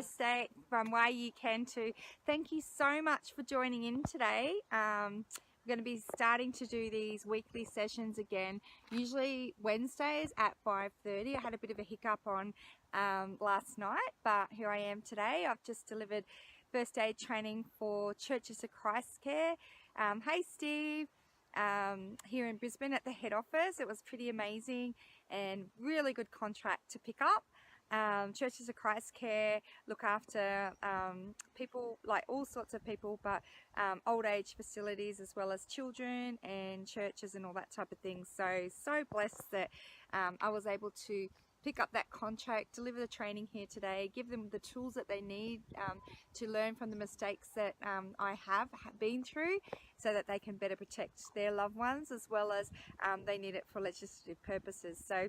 state from where you can to. Thank you so much for joining in today. We're going to be starting to do these weekly sessions again, usually Wednesdays at 5:30. I had a bit of a hiccup on last night, but here I am today. I've just delivered first aid training for Churches of Christ Care. Hey Steve, here in Brisbane at the head office. It was pretty amazing and really good contract to pick up. Churches of Christ Care look after people, like all sorts of people, but old age facilities as well as children and churches and all that type of thing. So blessed that I was able to pick up that contract, deliver the training here today, give them the tools that they need to learn from the mistakes that I have been through so that they can better protect their loved ones, as well as they need it for legislative purposes. So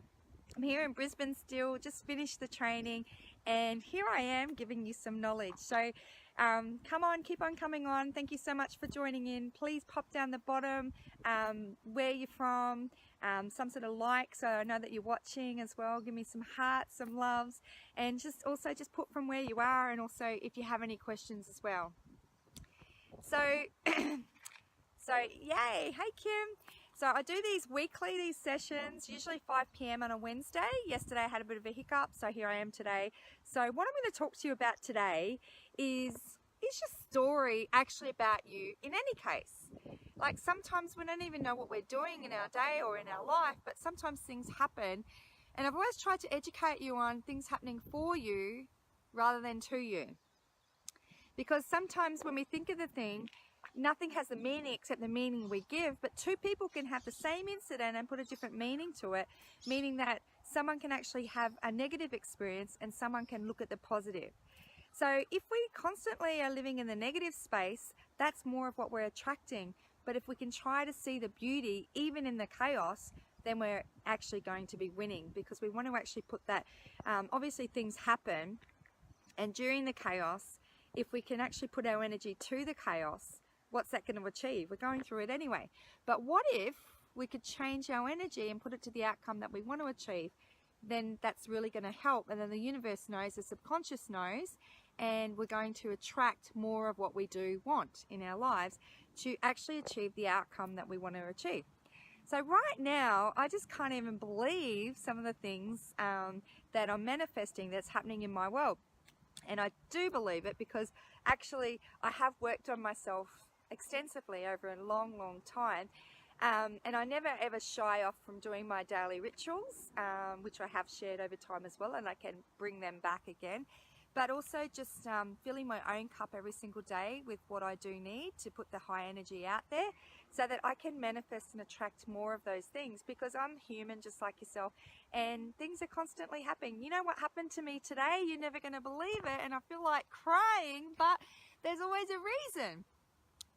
I'm here in Brisbane still, just finished the training, and here I am giving you some knowledge. So come on, keep on coming on. Thank you so much for joining in. Please pop down the bottom where you're from, some sort of like, so I know that you're watching as well. Give me some hearts, some loves, and just put from where you are, and also if you have any questions as well. So yay, hey Kim. So I do these weekly, these sessions, usually 5 p.m. on a Wednesday. Yesterday I had a bit of a hiccup, so here I am today. So what I'm going to talk to you about today is your story actually about you in any case? Like sometimes we don't even know what we're doing in our day or in our life, but sometimes things happen. And I've always tried to educate you on things happening for you rather than to you. Because sometimes when we think of the thing, nothing has the meaning except the meaning we give, but two people can have the same incident and put a different meaning to it, meaning that someone can actually have a negative experience and someone can look at the positive. So if we constantly are living in the negative space, that's more of what we're attracting. But if we can try to see the beauty even in the chaos, then we're actually going to be winning, because we want to actually put that, obviously things happen, and during the chaos, if we can actually put our energy to the chaos, what's that going to achieve? We're going through it anyway. But what if we could change our energy and put it to the outcome that we want to achieve? Then that's really going to help. And then the universe knows, the subconscious knows, and we're going to attract more of what we do want in our lives to actually achieve the outcome that we want to achieve. So right now, I just can't even believe some of the things that I'm manifesting that's happening in my world. And I do believe it because actually I have worked on myself extensively over a long time, and I never ever shy off from doing my daily rituals, which I have shared over time as well, and I can bring them back again, but also just filling my own cup every single day with what I do need to put the high energy out there so that I can manifest and attract more of those things, because I'm human just like yourself and things are constantly happening. You know what happened to me today? You're never going to believe it, and I feel like crying, but there's always a reason.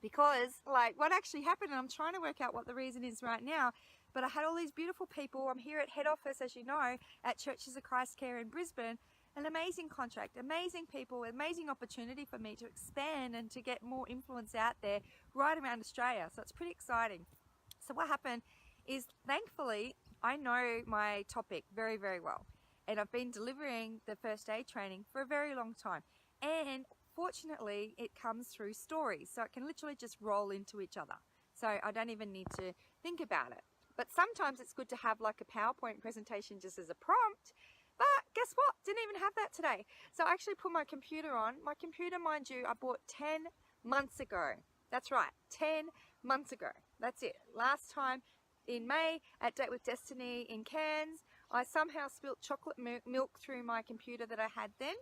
Because like what actually happened, and I'm trying to work out what the reason is right now, but I had all these beautiful people. I'm here at head office, as you know, at Churches of Christ Care in Brisbane. An amazing contract, amazing people, amazing opportunity for me to expand and to get more influence out there right around Australia. So it's pretty exciting. So what happened is, thankfully, I know my topic very well, and I've been delivering the first aid training for a very long time, and fortunately it comes through stories, so it can literally just roll into each other, so I don't even need to think about it. But sometimes it's good to have like a PowerPoint presentation just as a prompt. But guess what? Didn't even have that today. So I actually put my computer on. My computer, mind you, I bought 10 months ago. That's right, 10 months ago. That's it. Last time in May at Date with Destiny in Cairns, I somehow spilt chocolate milk through my computer that I had then.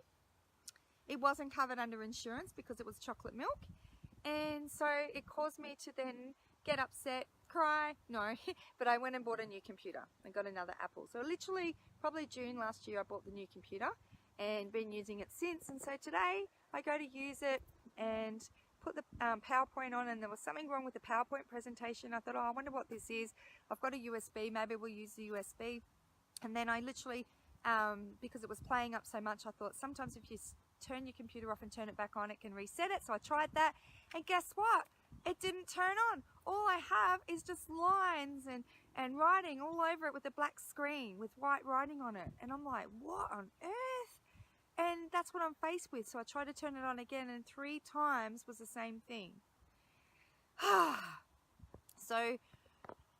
It wasn't covered under insurance because it was chocolate milk. And so it caused me to then get upset, cry, no, but I went and bought a new computer and got another Apple. So literally, probably June last year, I bought the new computer and been using it since. And so today I go to use it and put the PowerPoint on, and there was something wrong with the PowerPoint presentation. I thought, oh, I wonder what this is. I've got a USB, maybe we'll use the USB. And then I literally, because it was playing up so much, I thought sometimes if you turn your computer off and turn it back on, it can reset it. So I tried that, and guess what? It didn't turn on. All I have is just lines and writing all over it with a black screen with white writing on it. And I'm like, what on earth? And that's what I'm faced with. So I tried to turn it on again, and 3 times was the same thing. So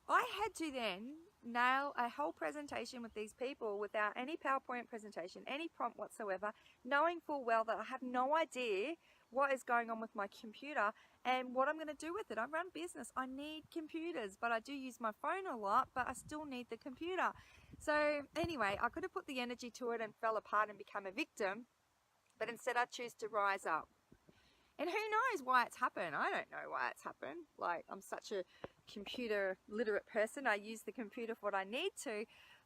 I had to then nail a whole presentation with these people without any PowerPoint presentation, any prompt whatsoever, knowing full well that I have no idea what is going on with my computer and what I'm going to do with it. I run business. I need computers, but I do use my phone a lot, but I still need the computer. So anyway, I could have put the energy to it and fell apart and become a victim, but instead I choose to rise up. And who knows why it's happened? I don't know why it's happened. Like, I'm such a computer literate person. I use the computer for what I need to,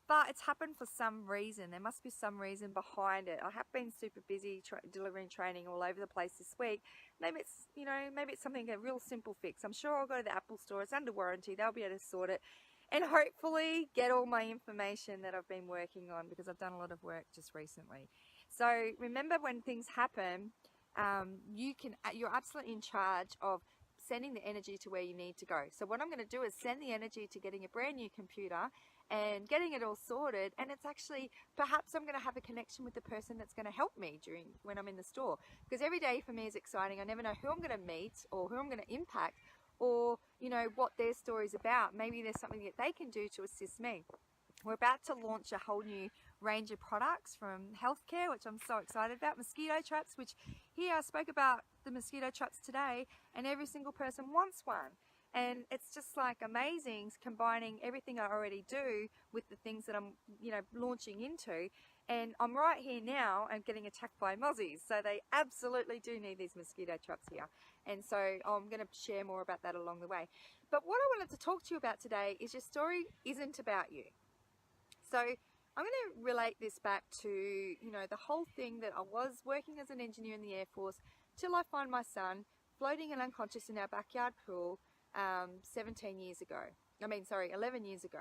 but it's happened for some reason. There must be some reason behind it. I have been super busy delivering training all over the place this week. Maybe it's, maybe it's something, a real simple fix. I'm sure I'll go to the Apple store. It's under warranty. They'll be able to sort it and hopefully get all my information that I've been working on, because I've done a lot of work just recently. So remember, when things happen, you're absolutely in charge of sending the energy to where you need to go. So what I'm going to do is send the energy to getting a brand new computer and getting it all sorted, and it's actually, perhaps I'm going to have a connection with the person that's going to help me when I'm in the store, because every day for me is exciting. I never know who I'm going to meet or who I'm going to impact, or what their story's about. Maybe there's something that they can do to assist me. We're about to launch a whole new range of products from healthcare, which I'm so excited about. Mosquito traps, which here I spoke about the mosquito traps today, and every single person wants one. And it's just like amazing, combining everything I already do with the things that I'm, launching into. And I'm right here now and getting attacked by mozzies. So they absolutely do need these mosquito traps here. And so I'm going to share more about that along the way. But what I wanted to talk to you about today is your story isn't about you. So I'm going to relate this back to, the whole thing that I was working as an engineer in the Air Force till I find my son floating and unconscious in our backyard pool 11 years ago.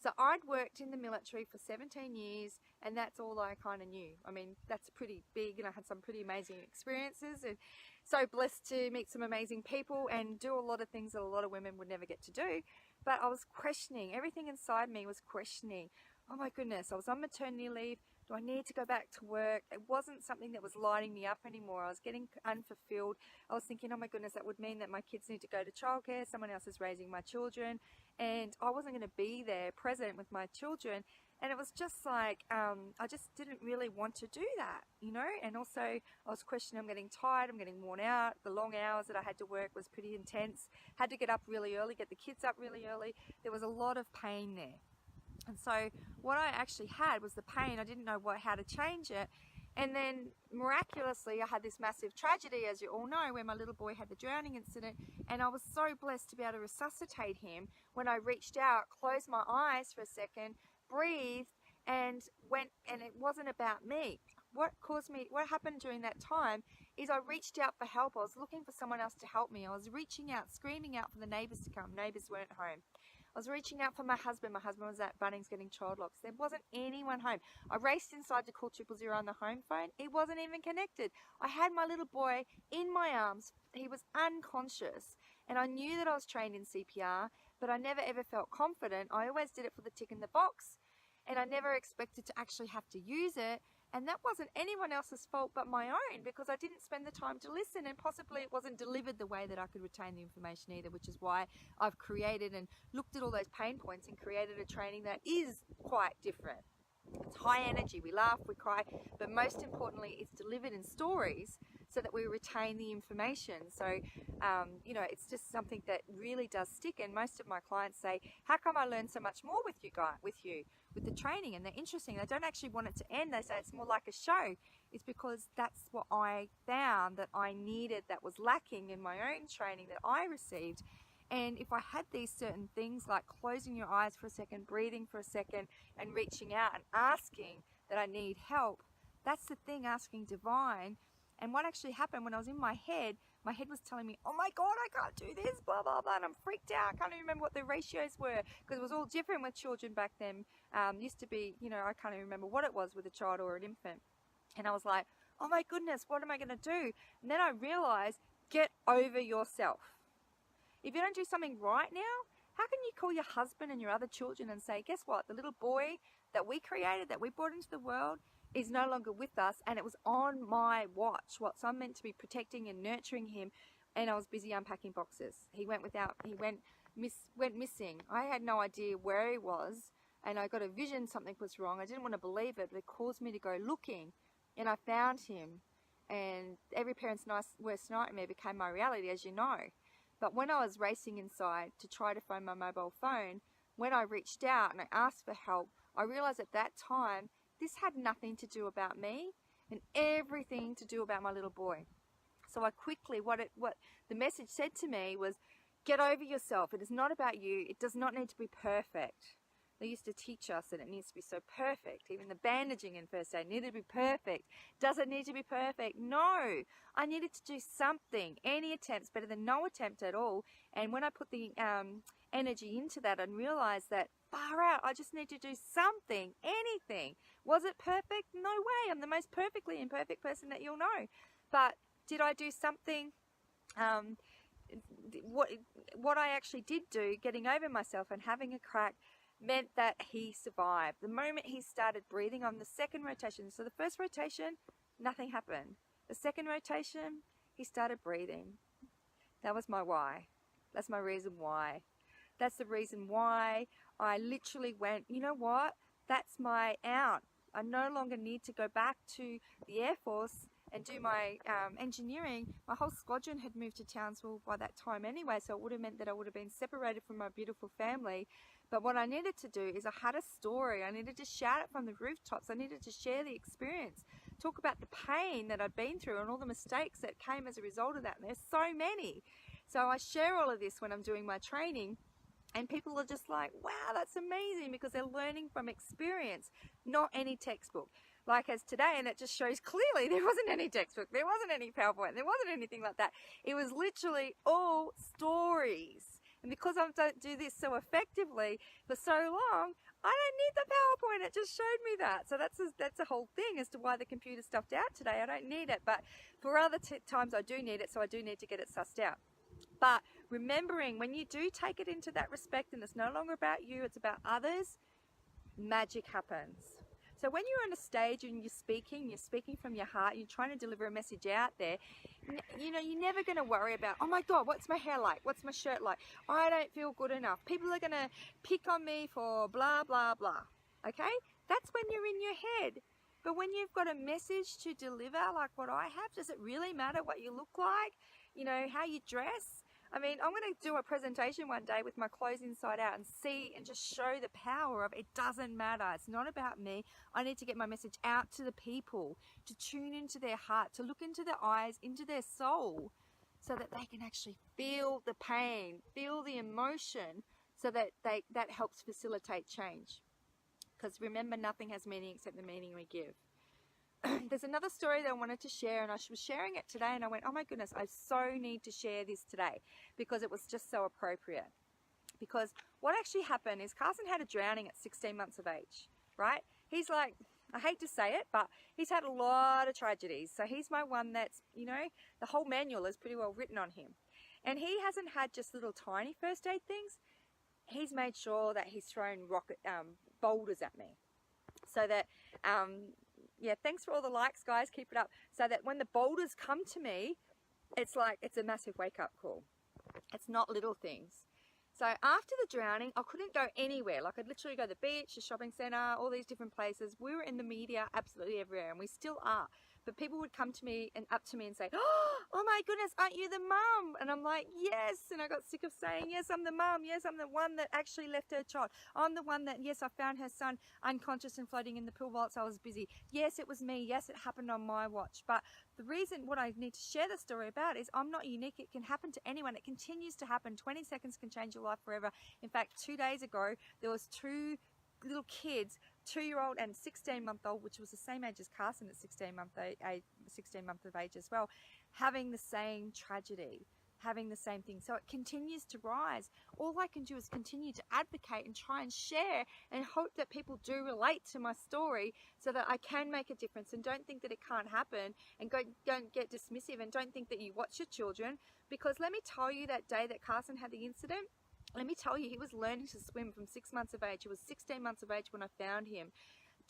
So I'd worked in the military for 17 years, and that's all I kind of knew. I mean, that's pretty big, and I had some pretty amazing experiences, and so blessed to meet some amazing people and do a lot of things that a lot of women would never get to do. But I was questioning, everything inside me was questioning, oh my goodness, I was on maternity leave. Do I need to go back to work? It wasn't something that was lighting me up anymore. I was getting unfulfilled. I was thinking, oh my goodness, that would mean that my kids need to go to childcare. Someone else is raising my children. And I wasn't going to be there present with my children. And it was just like, I just didn't really want to do that, And also I was questioning, I'm getting tired, I'm getting worn out. The long hours that I had to work was pretty intense. Had to get up really early, get the kids up really early. There was a lot of pain there. And so what I actually had was the pain. I didn't know how to change it. And then miraculously, I had this massive tragedy, as you all know, where my little boy had the drowning incident. And I was so blessed to be able to resuscitate him when I reached out, closed my eyes for a second, breathed, and went, and it wasn't about me. What happened during that time is I reached out for help. I was looking for someone else to help me. I was reaching out, screaming out for the neighbours to come. Neighbours weren't home. I was reaching out for my husband. My husband was at Bunnings getting child locks. There wasn't anyone home. I raced inside to call 000 on the home phone. It wasn't even connected. I had my little boy in my arms. He was unconscious. And I knew that I was trained in CPR, but I never ever felt confident. I always did it for the tick in the box. And I never expected to actually have to use it. And that wasn't anyone else's fault but my own, because I didn't spend the time to listen, and possibly it wasn't delivered the way that I could retain the information either, which is why I've created and looked at all those pain points and created a training that is quite different. It's high energy, we laugh, we cry, but most importantly, it's delivered in stories so that we retain the information. So, it's just something that really does stick. And most of my clients say, how come I learn so much more with you, with the training? And they're interesting. They don't actually want it to end. They say it's more like a show. It's because that's what I found that I needed, that was lacking in my own training that I received. And if I had these certain things like closing your eyes for a second, breathing for a second, and reaching out and asking that I need help, that's the thing, asking divine. And what actually happened when I was in my head was telling me, oh my God, I can't do this, blah, blah, blah. And I'm freaked out. I can't even remember what the ratios were, because it was all different with children back then. Used to be, I can't even remember what it was with a child or an infant. And I was like, oh my goodness, what am I going to do? And then I realized, get over yourself. If you don't do something right now, how can you call your husband and your other children and say, guess what? The little boy that we created, that we brought into the world, is no longer with us, and it was on my watch. So I'm meant to be protecting and nurturing him, and I was busy unpacking boxes. He went missing. I had no idea where he was, and I got a vision something was wrong. I didn't want to believe it, but it caused me to go looking, and I found him. And every parent's worst nightmare became my reality, as you know. But when I was racing inside to try to find my mobile phone, when I reached out and I asked for help, I realized at that time this had nothing to do about me and everything to do about my little boy. So I quickly, what the message said to me was, get over yourself. It is not about you. It does not need to be perfect. They used to teach us that it needs to be so perfect. Even the bandaging in first aid needed to be perfect. Does it need to be perfect? No. I needed to do something. Any attempt's better than no attempt at all. And when I put the energy into that and realized that, far out, I just need to do something, anything. Was it perfect? No way. I'm the most perfectly imperfect person that you'll know. But did I do something? What I actually did do, getting over myself and having a crack, meant that he survived. The moment he started breathing on the second rotation, so the first rotation, nothing happened. The second rotation, he started breathing. That was my why. That's my reason why. That's the reason why I literally went, you know what? That's my out. I no longer need to go back to the Air Force and do my engineering. My whole squadron had moved to Townsville by that time anyway, so it would have meant that I would have been separated from my beautiful family. But what I needed to do is I had a story. I needed to shout it from the rooftops. I needed to share the experience, talk about the pain that I'd been through and all the mistakes that came as a result of that. And there's so many. So I share all of this when I'm doing my training, and people are just like, wow, that's amazing, because they're learning from experience, not any textbook. Like as today, and it just shows clearly there wasn't any textbook, there wasn't any PowerPoint, there wasn't anything like that. It was literally all stories. And because I do this so effectively for so long, I don't need the PowerPoint. It just showed me that. So that's a whole thing as to why the computer stuffed out today. I don't need it. But for other times I do need it, so I do need to get it sussed out. But remembering, when you do take it into that respect and it's no longer about you, it's about others, magic happens. So when you're on a stage and you're speaking from your heart, you're trying to deliver a message out there, you know, you're never going to worry about, oh my God, what's my hair like? What's my shirt like? I don't feel good enough. People are going to pick on me for blah, blah, blah. Okay? That's when you're in your head. But when you've got a message to deliver like what I have, does it really matter what you look like? You know, how you dress? I mean, I'm going to do a presentation one day with my clothes inside out and see and just show the power of it doesn't matter. It's not about me. I need to get my message out to the people, to tune into their heart, to look into their eyes, into their soul, so that they can actually feel the pain, feel the emotion, so that that helps facilitate change. Because remember, nothing has meaning except the meaning we give. There's another story that I wanted to share, and I was sharing it today, and I went, oh my goodness, I so need to share this today, because it was just so appropriate. Because what actually happened is Carson had a drowning at 16 months of age, right? He's like, I hate to say it, but he's had a lot of tragedies. So he's my one that's, you know, the whole manual is pretty well written on him. And he hasn't had just little tiny first aid things. He's made sure that he's thrown boulders at me. So that, yeah, thanks for all the likes, guys. Keep it up. So that when the boulders come to me, it's like, it's a massive wake-up call. It's not little things. So after the drowning, I couldn't go anywhere. Like, I'd literally go to the beach, the shopping centre, all these different places. We were in the media absolutely everywhere, and we still are. But people would come to me and up to me and say, oh my goodness, aren't you the mum? And I'm like, yes. And I got sick of saying, yes, I'm the mum. Yes, I'm the one that actually left her child. I'm the one that, yes, I found her son unconscious and floating in the pool whilst I was busy. Yes, it was me. Yes, it happened on my watch. But the reason what I need to share the story about is I'm not unique. It can happen to anyone. It continues to happen. 20 seconds can change your life forever. In fact, 2 days ago, there was two little kids, 2-year-old and 16-month-old, which was the same age as Carson at 16 months of age as well, having the same tragedy, having the same thing. So it continues to rise. All I can do is continue to advocate and try and share and hope that people do relate to my story so that I can make a difference, and don't think that it can't happen, and don't get dismissive, and don't think that you watch your children. Because let me tell you, that day that Carson had the incident, let me tell you, he was learning to swim from 6 months of age. He was 16 months of age when I found him.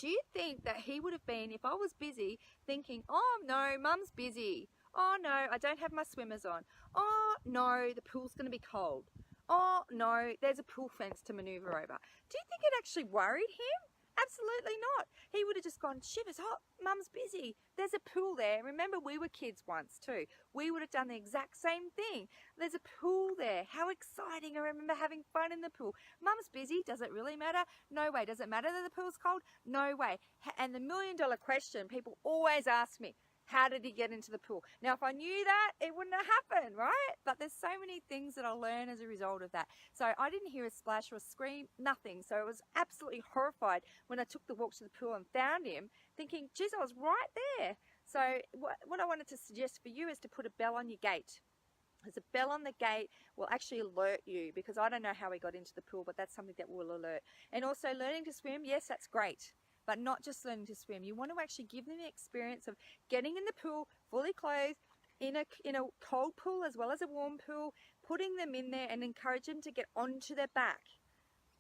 Do you think that he would have been, if I was busy, thinking, oh no, mum's busy. Oh no, I don't have my swimmers on. Oh no, the pool's going to be cold. Oh no, there's a pool fence to manoeuvre over. Do you think it actually worried him? Absolutely not. He would have just gone, shivers, oh, mum's busy. There's a pool there. Remember, we were kids once too. We would have done the exact same thing. There's a pool there. How exciting. I remember having fun in the pool. Mum's busy. Does it really matter? No way. Does it matter that the pool's cold? No way. And the million-dollar question people always ask me, how did he get into the pool? Now, if I knew that, it wouldn't have happened, right? But there's so many things that I learn as a result of that. So I didn't hear a splash or a scream, nothing. So I was absolutely horrified when I took the walk to the pool and found him, thinking, geez, I was right there. So what I wanted to suggest for you is to put a bell on your gate. There's a bell on the gate will actually alert you, because I don't know how he got into the pool, but that's something that will alert. And also learning to swim, yes, that's great. But not just learning to swim. You want to actually give them the experience of getting in the pool, fully clothed, in a cold pool as well as a warm pool, putting them in there and encourage them to get onto their back.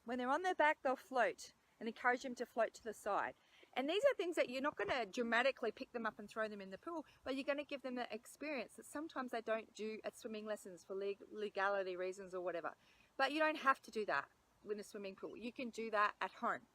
When they're on their back, they'll float, and encourage them to float to the side. And these are things that you're not going to dramatically pick them up and throw them in the pool, but you're going to give them the experience that sometimes they don't do at swimming lessons for legality reasons or whatever. But you don't have to do that in a swimming pool. You can do that at home.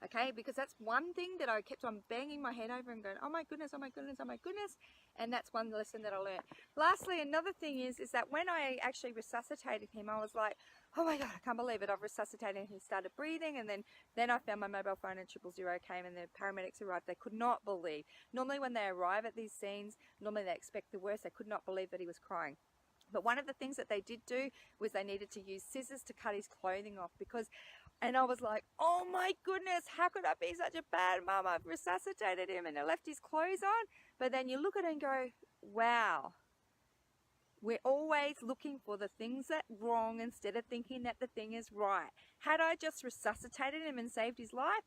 Okay, because that's one thing that I kept on banging my head over and going, oh my goodness, oh my goodness, oh my goodness. And that's one lesson that I learned. Lastly, another thing is that when I actually resuscitated him, I was like, oh my God, I can't believe it. I've resuscitated him. He started breathing, and then I found my mobile phone and 000 came, and the paramedics arrived. They could not believe. Normally when they arrive at these scenes, normally they expect the worst. They could not believe that he was crying. But one of the things that they did do was they needed to use scissors to cut his clothing off, and I was like, oh my goodness, how could I be such a bad mum? I've resuscitated him and I left his clothes on. But then you look at it and go, wow, we're always looking for the things that are wrong instead of thinking that the thing is right. Had I just resuscitated him and saved his life?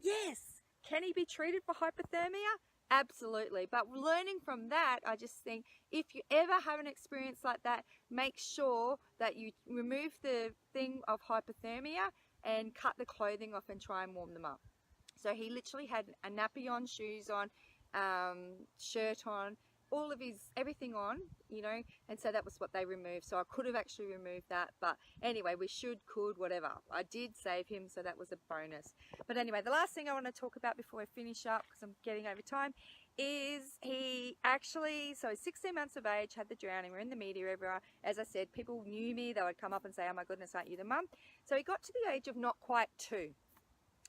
Yes. Can he be treated for hypothermia? Absolutely. But learning from that, I just think if you ever have an experience like that, make sure that you remove the thing of hypothermia and cut the clothing off and try and warm them up. So he literally had a nappy on, shoes on, shirt on, all of his, everything on, you know, and so that was what they removed. So I could have actually removed that, but anyway, we could, whatever. I did save him, so that was a bonus. But anyway, the last thing I want to talk about before I finish up, because I'm getting over time, is he actually, so he's 16 months of age, had the drowning. We're in the media everywhere. As I said, people knew me. They would come up and say, oh my goodness, aren't you the mum? So he got to the age of not quite 2.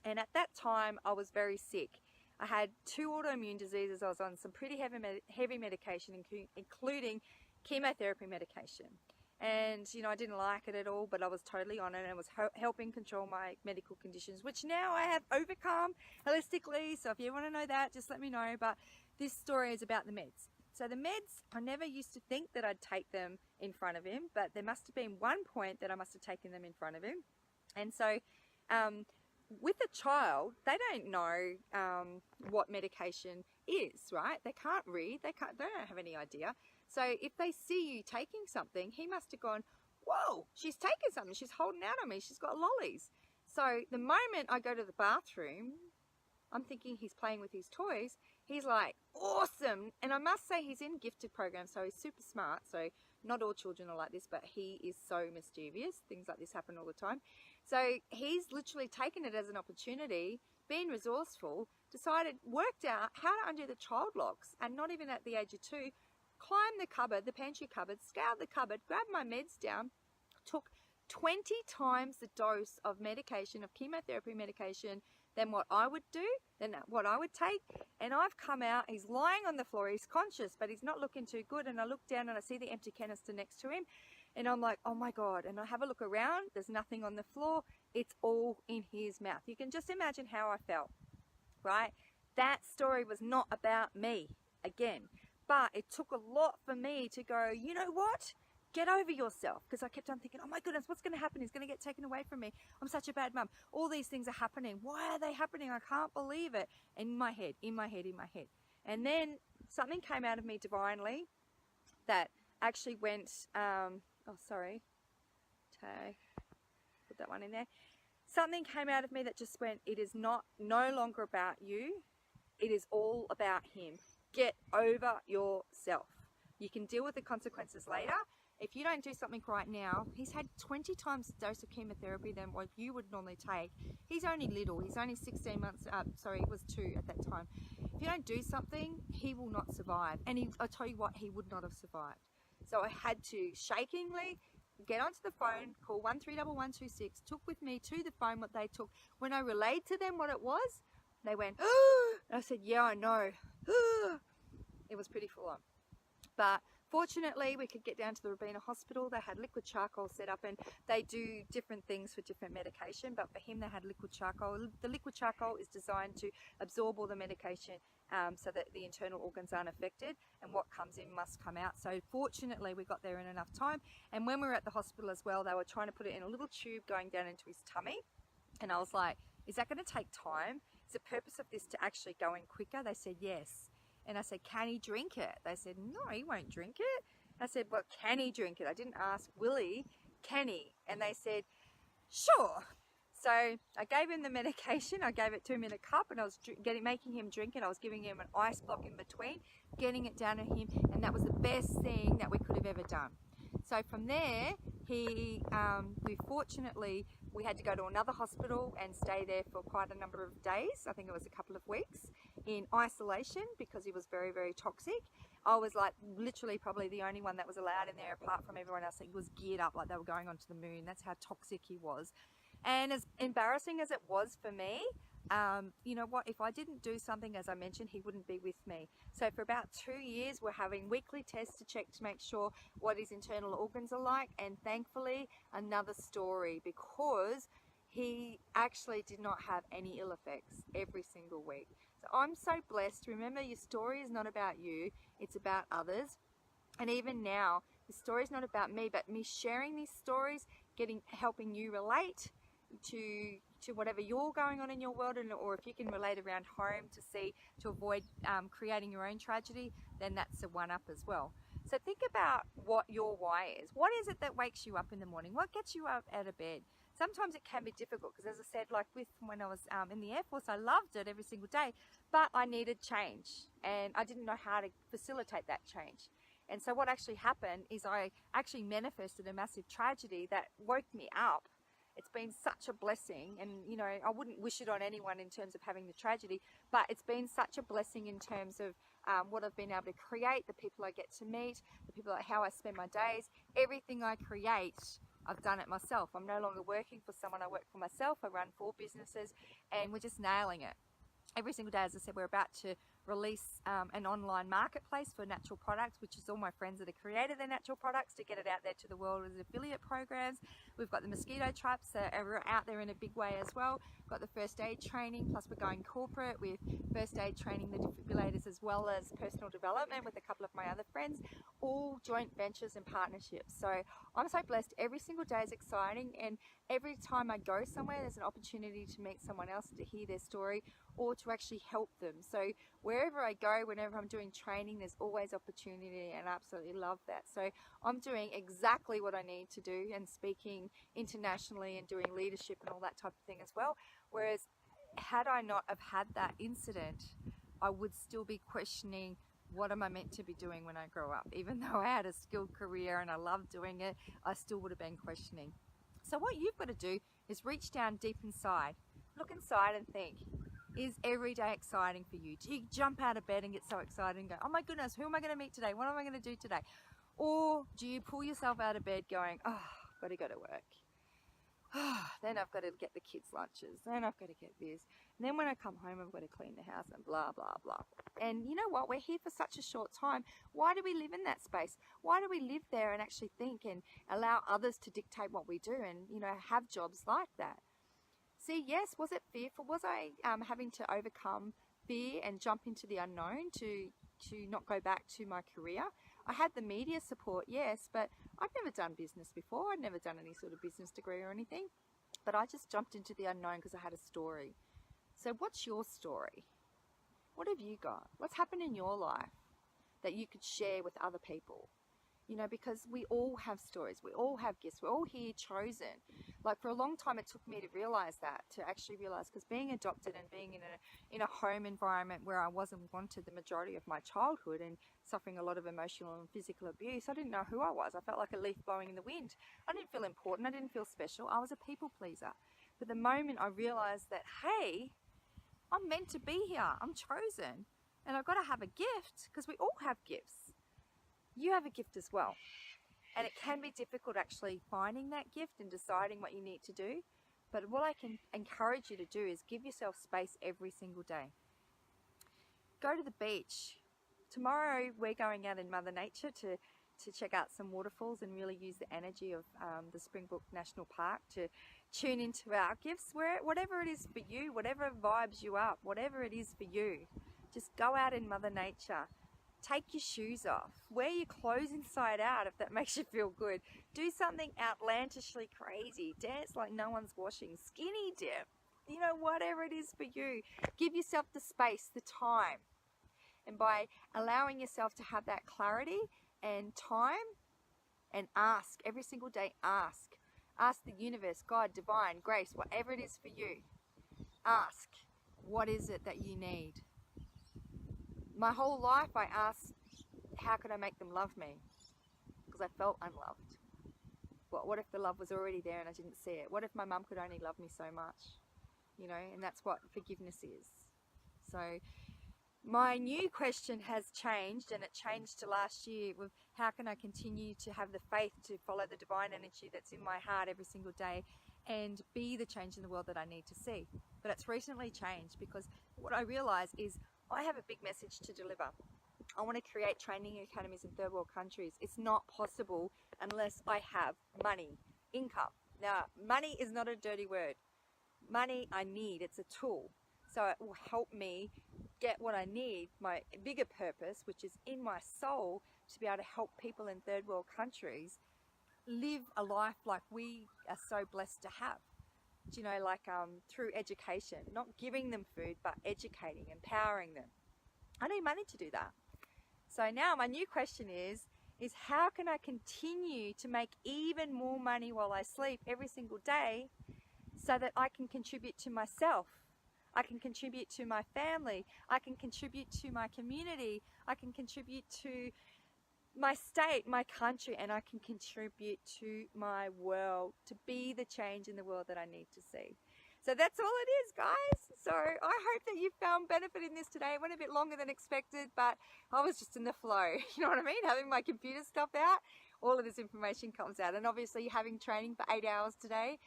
And at that time, I was very sick. I had 2 autoimmune diseases. I was on some pretty heavy medication, including chemotherapy medication. And, you know, I didn't like it at all, but I was totally on it, and it was helping control my medical conditions, which now I have overcome holistically. So if you want to know that, just let me know. But this story is about the meds. So the meds, I never used to think that I'd take them in front of him, but there must have been one point that I must have taken them in front of him. And so with a child, they don't know what medication is, right? They can't read. They don't have any idea. So if they see you taking something, he must have gone, whoa, she's taking something. She's holding out on me. She's got lollies. So the moment I go to the bathroom, I'm thinking he's playing with his toys. He's like, awesome. And I must say he's in gifted programs, so he's super smart. So not all children are like this, but he is so mischievous. Things like this happen all the time. So he's literally taken it as an opportunity, been resourceful, worked out how to undo the child locks, and not even at the age of 2, climbed the cupboard, the pantry cupboard, scoured the cupboard, grabbed my meds down, took 20 times the dose of medication, of chemotherapy medication, than what I would do, than what I would take. And I've come out, he's lying on the floor, he's conscious, but he's not looking too good. And I look down and I see the empty canister next to him. And I'm like, oh my God. And I have a look around, there's nothing on the floor. It's all in his mouth. You can just imagine how I felt, right? That story was not about me, again. But it took a lot for me to go, you know what? Get over yourself. Because I kept on thinking, oh my goodness, what's going to happen? He's going to get taken away from me. I'm such a bad mum. All these things are happening. Why are they happening? I can't believe it. In my head. And then something came out of me divinely that actually went, oh sorry, tag, put that one in there. something came out of me that just went, it is no longer about you. It is all about him. Get over yourself. You can deal with the consequences later. If you don't do something right now, he's had 20 times the dose of chemotherapy than what you would normally take. He's only little. He's only 16 months, he was 2 at that time. If you don't do something, he will not survive. And I'll tell you what, he would not have survived. So I had to shakingly get onto the phone, call 131126, took with me to the phone what they took. When I relayed to them what it was, they went, oh! I said, yeah, I know. It was pretty full on. But fortunately, we could get down to the Robina Hospital. They had liquid charcoal set up, and they do different things for different medication. But for him, they had liquid charcoal. The liquid charcoal is designed to absorb all the medication so that the internal organs aren't affected, and what comes in must come out. So fortunately, we got there in enough time. And when we were at the hospital as well, they were trying to put it in a little tube going down into his tummy. And I was like, is that going to take time? Is the purpose of this to actually go in quicker? They said yes. And I said, can he drink it? They said, no, he won't drink it. I said, well, can he drink it? I didn't ask, will he? Can he? And they said, sure. So I gave him the medication. I gave it to him in a cup, and I was making him drink it. I was giving him an ice block in between, getting it down to him. And that was the best thing that we could have ever done. So from there, we had to go to another hospital and stay there for quite a number of days. I think it was a couple of weeks in isolation because he was very, very toxic. I was like literally probably the only one that was allowed in there apart from everyone else. He was geared up like they were going onto the moon. That's how toxic he was. And as embarrassing as it was for me, you know what, if I didn't do something, as I mentioned, he wouldn't be with me. So for about 2 years, we're having weekly tests to check to make sure what his internal organs are like. And thankfully, another story, because he actually did not have any ill effects every single week. So I'm so blessed. Remember, your story is not about you, it's about others. And even now, the story is not about me, but me sharing these stories, helping you relate to whatever you're going on in your world, or if you can relate around home to avoid creating your own tragedy, then that's a one-up as well. So think about what your why is. What is it that wakes you up in the morning? What gets you up out of bed? Sometimes it can be difficult because, as I said, like when I was in the Air Force, I loved it every single day, but I needed change and I didn't know how to facilitate that change. And so what actually happened is I actually manifested a massive tragedy that woke me up. It's been such a blessing, and you know, I wouldn't wish it on anyone in terms of having the tragedy, but it's been such a blessing in terms of what I've been able to create, the people I get to meet, the people, how I spend my days. Everything I create, I've done it myself. I'm no longer working for someone. I work for myself. I run 4 businesses, and we're just nailing it. Every single day, as I said, we're about to release an online marketplace for natural products, which is all my friends that have created their natural products to get it out there to the world as affiliate programs. We've got the mosquito traps that are out there in a big way as well. Got the first aid training, plus we're going corporate with first aid training, the defibrillators, as well as personal development with a couple of my other friends, all joint ventures and partnerships. So I'm so blessed. Every single day is exciting, and every time I go somewhere, there's an opportunity to meet someone else, to hear their story, or to actually help them. So wherever I go, whenever I'm doing training, there's always opportunity, and I absolutely love that. So I'm doing exactly what I need to do, and speaking internationally and doing leadership and all that type of thing as well. Whereas had I not have had that incident, I would still be questioning, what am I meant to be doing when I grow up? Even though I had a skilled career and I loved doing it, I still would have been questioning. So what you've got to do is reach down deep inside, look inside and think, is every day exciting for you? Do you jump out of bed and get so excited and go, oh my goodness, who am I going to meet today? What am I going to do today? Or do you pull yourself out of bed going, oh, I've got to go to work. Then I've got to get the kids' lunches. Then I've got to get this. And then when I come home, I've got to clean the house and blah, blah, blah. And you know what? We're here for such a short time. Why do we live in that space? Why do we live there and actually think and allow others to dictate what we do and, you know, have jobs like that? See, yes, was it fearful? Was I having to overcome fear and jump into the unknown to not go back to my career? I had the media support, yes, but I'd never done business before. I'd never done any sort of business degree or anything. But I just jumped into the unknown because I had a story. So what's your story? What have you got? What's happened in your life that you could share with other people? You know, because we all have stories, we all have gifts, we're all here chosen. Like for a long time it took me to realize that, to actually realize, because being adopted and being in a home environment where I wasn't wanted the majority of my childhood and suffering a lot of emotional and physical abuse, I didn't know who I was. I felt like a leaf blowing in the wind. I didn't feel important, I didn't feel special, I was a people pleaser. But the moment I realized that, hey, I'm meant to be here, I'm chosen, and I've got to have a gift, because we all have gifts. You have a gift as well. And it can be difficult actually finding that gift and deciding what you need to do. But what I can encourage you to do is give yourself space every single day. Go to the beach. Tomorrow we're going out in Mother Nature to check out some waterfalls and really use the energy of the Springbrook National Park to tune into our gifts, whatever it is for you, whatever vibes you up, whatever it is for you. Just go out in Mother Nature. Take your shoes off. Wear your clothes inside out if that makes you feel good. Do something outlandishly crazy. Dance like no one's watching. Skinny dip. You know, whatever it is for you. Give yourself the space, the time. And by allowing yourself to have that clarity and time, and ask every single day, ask. Ask the universe, God, divine, grace, whatever it is for you. Ask, what is it that you need? My whole life I asked, how could I make them love me? Because I felt unloved. What if the love was already there and I didn't see it? What if my mum could only love me so much? You know, and that's what forgiveness is. So my new question has changed, and it changed to last year with how can I continue to have the faith to follow the divine energy that's in my heart every single day and be the change in the world that I need to see. But it's recently changed because what I realize is I have a big message to deliver. I want to create training academies in third world countries. It's not possible unless I have money, income. Now, money is not a dirty word. Money I need, it's a tool. So it will help me get what I need, my bigger purpose, which is in my soul, to be able to help people in third world countries live a life like we are so blessed to have. You know, like through education, not giving them food, but educating, empowering them. I need money to do that. So now my new question is how can I continue to make even more money while I sleep every single day so that I can contribute to myself? I can contribute to my family. I can contribute to my community. I can contribute to my state, my country, and I can contribute to my world to be the change in the world that I need to see. So that's all it is, guys. So I hope that you found benefit in this today. It went a bit longer than expected, but I was just in the flow. You know what I mean? Having my computer stuff out, all of this information comes out. And obviously having training for 8 hours today,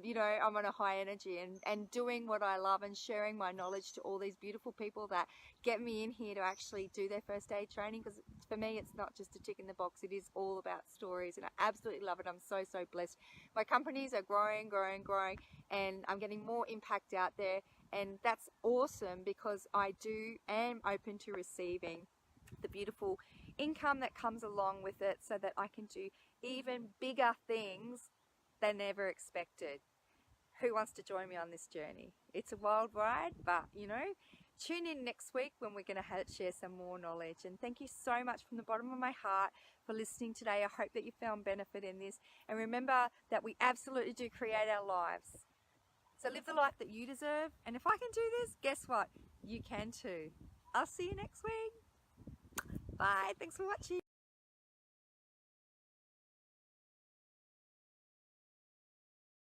you know, I'm on a high energy and doing what I love and sharing my knowledge to all these beautiful people that get me in here to actually do their first aid training, because for me it's not just a tick in the box, it is all about stories, and I absolutely love it. I'm so blessed. My companies are growing, and I'm getting more impact out there, and that's awesome because I am open to receiving the beautiful income that comes along with it so that I can do even bigger things than ever expected. Who wants to join me on this journey? It's a wild ride, but you know, tune in next week when we're going to share some more knowledge. And thank you so much from the bottom of my heart for listening today. I hope that you found benefit in this, and remember that we absolutely do create our lives. So live the life that you deserve, and if I can do this, guess what? You can too. I'll see you next week. Bye. Thanks for watching.